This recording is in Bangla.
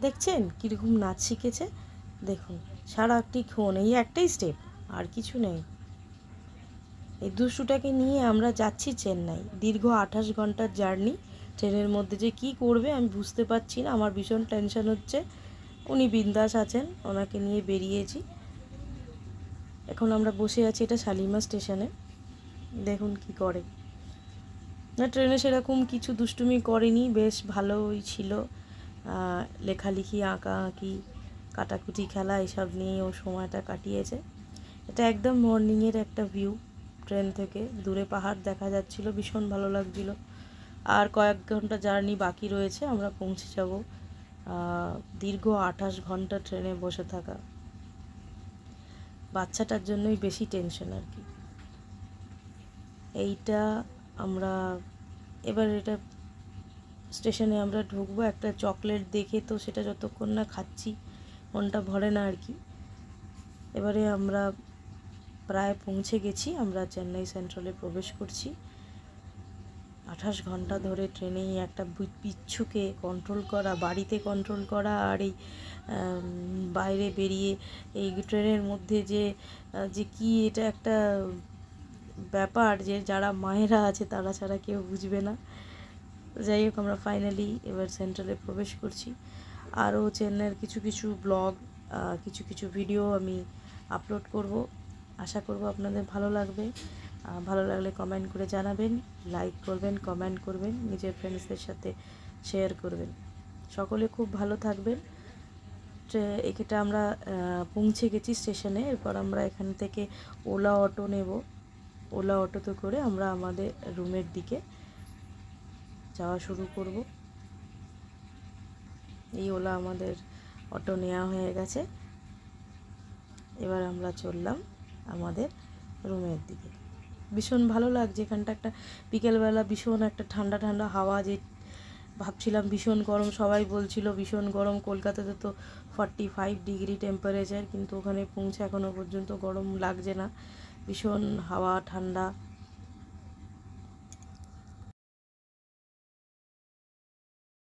দেখছেন কীরকম নাচ শিখেছে, দেখুন সারাক্ষণ এই একটাই স্টেপ, আর কিছু নেই। এই দুষ্টুটাকে নিয়ে আমরা যাচ্ছি চেন্নাই, দীর্ঘ 28 ঘন্টার জার্নি। ট্রেনের মধ্যে যে কি করবে আমি বুঝতে পারছি না, আমার ভীষণ টেনশন হচ্ছে। উনি বিন্দাস আছেন, ওনাকে নিয়ে বেরিয়েছি। এখন আমরা বসে আছি, এটা শালিমার স্টেশনে। দেখুন কি করে না, ট্রেনে সেরকম কিছু দুষ্টুমি করেনি, বেশ ভালোই ছিল। লেখালেখি, আঁকাআঁকি, কাটাকুটি খেলা এসব নিয়ে ও সময়টা কাটিয়েছে। এটা একদম মর্নিংয়ের একটা ভিউ, ট্রেন থেকে দূরে পাহাড় দেখা যাচ্ছিল, ভীষণ ভালো লাগছিল। আর কয়েক ঘন্টা জার্নি বাকি রয়েছে, আমরা পৌঁছে যাব। দীর্ঘ 28 ঘন্টা ট্রেনে বসে থাকা, বাচ্চাটার জন্যই বেশি টেনশন আর কি। এইটা আমরা এবার এটা স্টেশনে আমরা ঢুকবো। একটা চকলেট দেখে তো সেটা যতক্ষণ না খাচ্ছি মনটা ভরে না আর কি। এবারে আমরা প্রায় পৌঁছে গেছি, আমরা চেন্নাই সেন্ট্রালে প্রবেশ করছি। 28 ঘন্টা ধরে ট্রেনেই একটা বিচ্ছুকে কন্ট্রোল করা, বাড়িতে কন্ট্রোল করা, আর এই বাইরে বেরিয়ে এই ট্রেনের মধ্যে যে কি এটা একটা ব্যাপার, যে যারা মায়েরা আছে তারা ছাড়া কেউ বুঝবে না। যাই হোক, আমরা ফাইনালি এবার সেন্ট্রালে প্রবেশ করছি। আরও চেন্নাইয়ের কিছু কিছু ব্লগ, কিছু কিছু ভিডিও আমি আপলোড করব, আশা করব আপনাদের ভালো লাগবে। ভালো লাগলে কমেন্ট করে জানাবেন, লাইক করবেন, কমেন্ট করবেন, নিজের ফ্রেন্ডসদের সাথে শেয়ার করবেন। সকলে খুব ভালো থাকবেন। এটা আমরা পৌঁছে গেছি স্টেশনে। এরপর আমরা এখান থেকে ওলা অটো নেব। ওলা অটোতে করে আমরা আমাদের রুমের দিকে যাওয়া শুরু করব। এই ওলা আমাদের অটো নেওয়া হয়ে গেছে। এবার আমরা চললাম আমাদের রুমের দিকে। ভীষণ ভালো লাগছে এখানটা, একটা বিকেলবেলা ভীষণ একটা ঠান্ডা ঠান্ডা হাওয়া। যে ভাবছিলাম ভীষণ গরম, সবাই বলছিল ভীষণ গরম, কলকাতাতে তো 45 ডিগ্রি টেম্পারেচার, কিন্তু ওখানে পৌঁছে এখনও পর্যন্ত গরম লাগছে না। ভীষণ হাওয়া, ঠান্ডা,